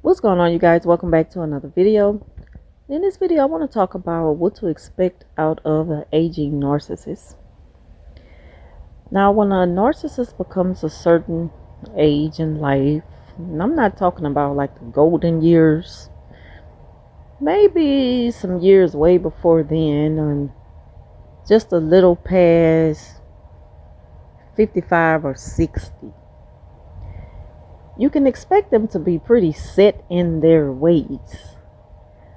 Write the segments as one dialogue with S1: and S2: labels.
S1: What's going on, you guys? Welcome back to another video. In this video, I want to talk about what to expect out of an aging narcissist. Now, when a narcissist becomes a certain age in life, and I'm not talking about like the golden years, maybe some years way before then, and just a little past 55 or 60, you can expect them to be pretty set in their ways,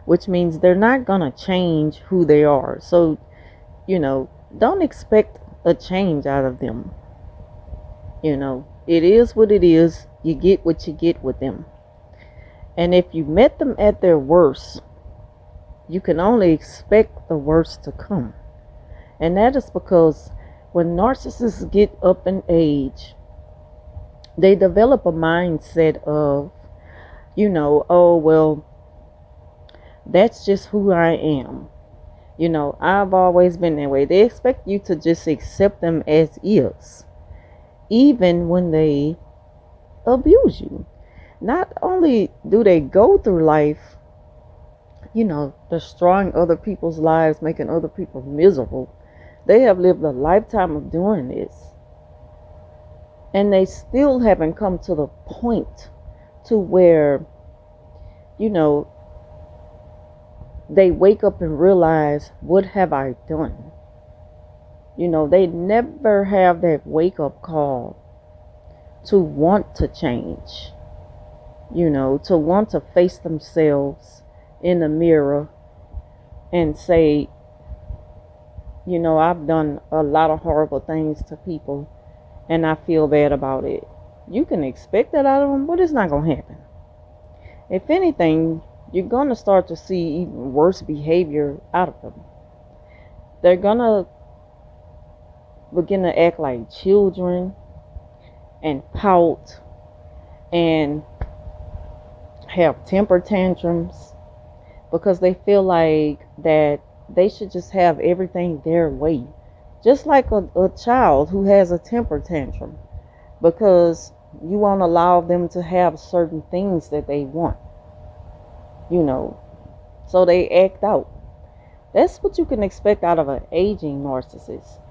S1: which means they're not going to change who they are. So, don't expect a change out of them. It is what it is. You get what you get with them. And if you met them at their worst, you can only expect the worst to come. And that is because when narcissists get up in age, they develop a mindset of, oh, well, that's just who I am. I've always been that way. They expect you to just accept them as is, even when they abuse you. Not only do they go through life, destroying other people's lives, making other people miserable, they have lived a lifetime of doing this. And they still haven't come to the point to where, they wake up and realize, what have I done? They never have that wake up call to want to change, to want to face themselves in the mirror and say, I've done a lot of horrible things to people and I feel bad about it. You can expect that out of them, but it's not going to happen. If anything, you're going to start to see even worse behavior out of them. They're going to begin to act like children and pout and have temper tantrums because they feel like that they should just have everything their way. Just like a child who has a temper tantrum because you won't allow them to have certain things that they want. So they act out. That's what you can expect out of an aging narcissist.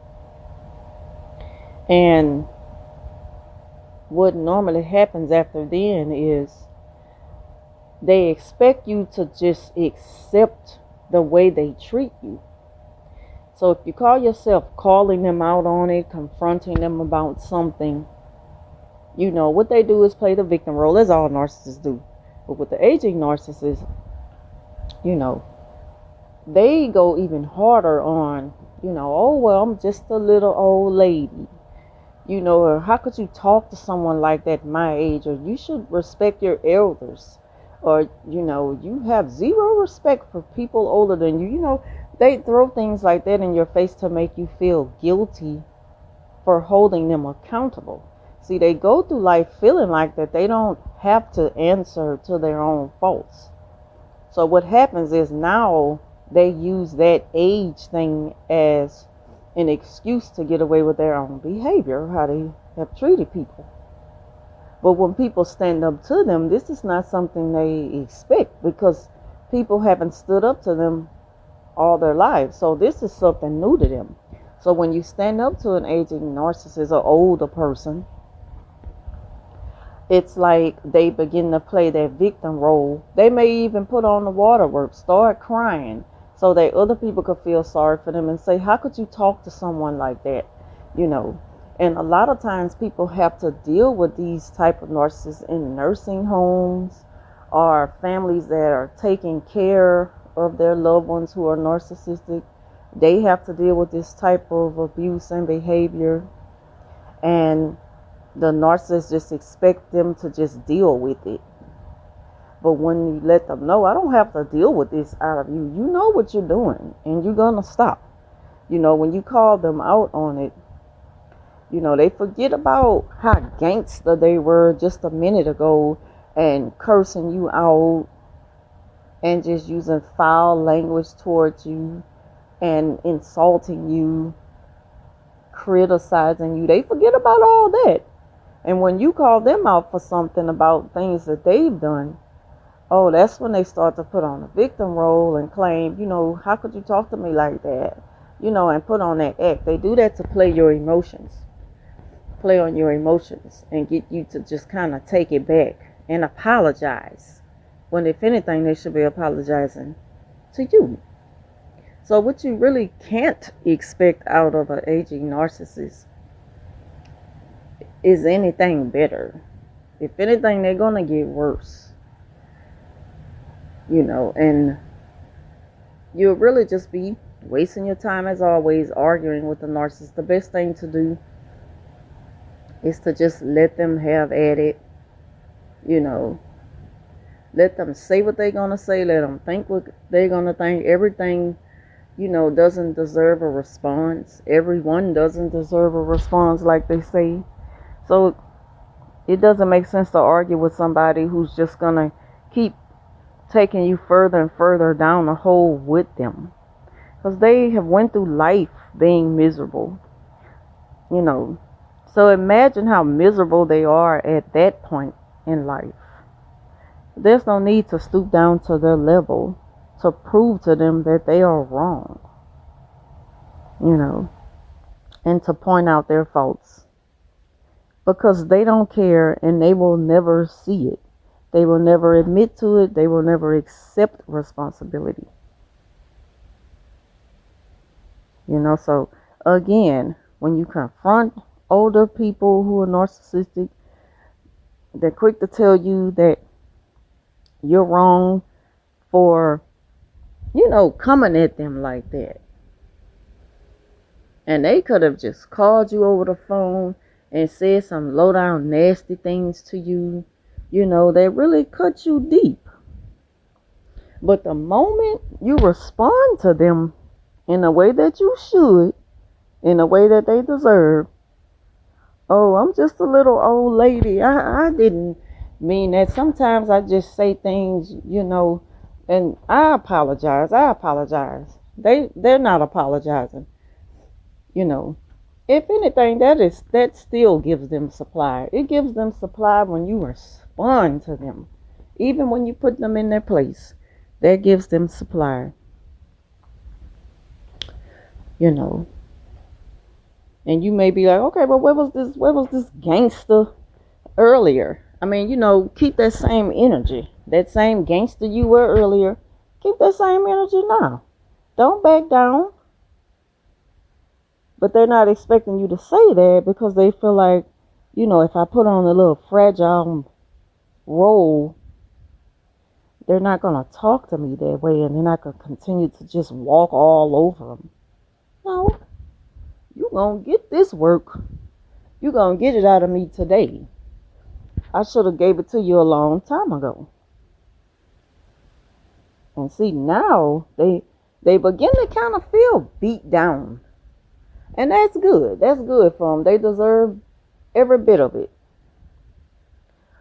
S1: And what normally happens after then is they expect you to just accept the way they treat you. So if you call yourself calling them out on it, confronting them about something, what they do is play the victim role, as all narcissists do. But with the aging narcissist, they go even harder on, oh, well, I'm just a little old lady. Or how could you talk to someone like that my age? Or you should respect your elders. Or, you have zero respect for people older than you. They throw things like that in your face to make you feel guilty for holding them accountable. See, they go through life feeling like that they don't have to answer to their own faults. So what happens is now they use that age thing as an excuse to get away with their own behavior, how they have treated people. But when people stand up to them, this is not something they expect because people haven't stood up to them all their lives. So this is something new to them. So when you stand up to an aging narcissist or older person, it's like they begin to play that victim role. They may even put on the waterworks, start crying, so that other people could feel sorry for them and say, how could you talk to someone like that? And a lot of times people have to deal with these type of narcissists in nursing homes or families that are taking care of their loved ones who are narcissistic. They have to deal with this type of abuse and behavior. And the narcissist just expect them to just deal with it. But when you let them know, I don't have to deal with this out of you. You know what you're doing and you're going to stop. When you call them out on it, they forget about how gangster they were just a minute ago and cursing you out and just using foul language towards you and insulting you, criticizing you. They forget about all that. And when you call them out for something about things that they've done, Oh, that's when they start to put on a victim role and claim, how could you talk to me like that? And put on that act. They do that to play your emotions, play on your emotions, and get you to just kind of take it back and apologize. When if anything, they should be apologizing to you. So what you really can't expect out of an aging narcissist is anything better. If anything, they're going to get worse. And you'll really just be wasting your time as always arguing with the narcissist. The best thing to do is to just let them have at it. Let them say what they're going to say. Let them think what they're going to think. Everything, doesn't deserve a response. Everyone doesn't deserve a response, like they say. So it doesn't make sense to argue with somebody who's just going to keep taking you further and further down the hole with them. Because they have went through life being miserable. So imagine how miserable they are at that point in life. There's no need to stoop down to their level to prove to them that they are wrong. And to point out their faults. Because they don't care and they will never see it. They will never admit to it. They will never accept responsibility. So again, when you confront older people who are narcissistic, they're quick to tell you that you're wrong for, coming at them like that. And they could have just called you over the phone and said some low down nasty things to you. They really cut you deep. But the moment you respond to them in a way that you should, in a way that they deserve, oh, I'm just a little old lady. I didn't mean that. Sometimes I just say things, and I apologize. They're not apologizing. If anything, that still gives them supply. It gives them supply when you respond to them. Even when you put them in their place, that gives them supply. And you may be like, okay, but where was this gangster earlier? I mean, keep that same energy. That same gangster you were earlier, keep that same energy now. Don't back down. But they're not expecting you to say that because they feel like, if I put on a little fragile role, they're not going to talk to me that way and they're not going to continue to just walk all over them. No, you're going to get this work. You're going to get it out of me today. I should have gave it to you a long time ago. And see, now they begin to kind of feel beat down. And that's good. That's good for them. They deserve every bit of it.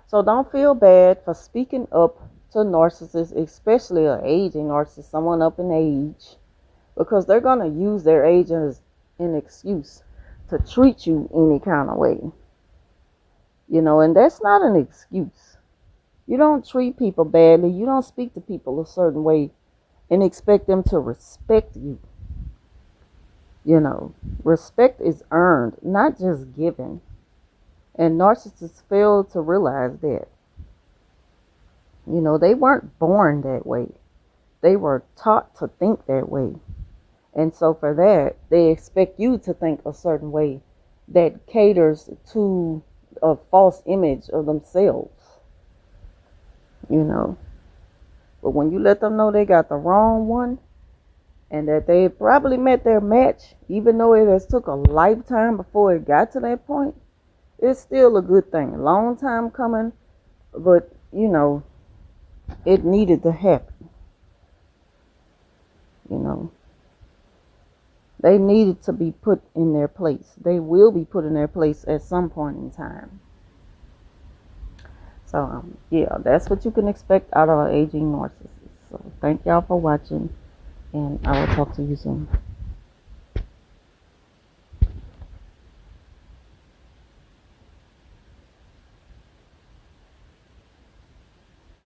S1: So don't feel bad for speaking up to narcissists, especially an aging narcissist, someone up in age, because they're going to use their age as an excuse to treat you any kind of way. And that's not an excuse. You don't treat people badly. You don't speak to people a certain way and expect them to respect you. Respect is earned, not just given. And narcissists fail to realize that. They weren't born that way. They were taught to think that way. And so for that, they expect you to think a certain way that caters to a false image of themselves. But when you let them know they got the wrong one, and that they probably met their match, even though it has took a lifetime before it got to that point, it's still a good thing. A long time coming, but, it needed to happen. They needed to be put in their place. They will be put in their place at some point in time. So, that's what you can expect out of an aging narcissist. So, thank y'all for watching. And I will talk to you soon.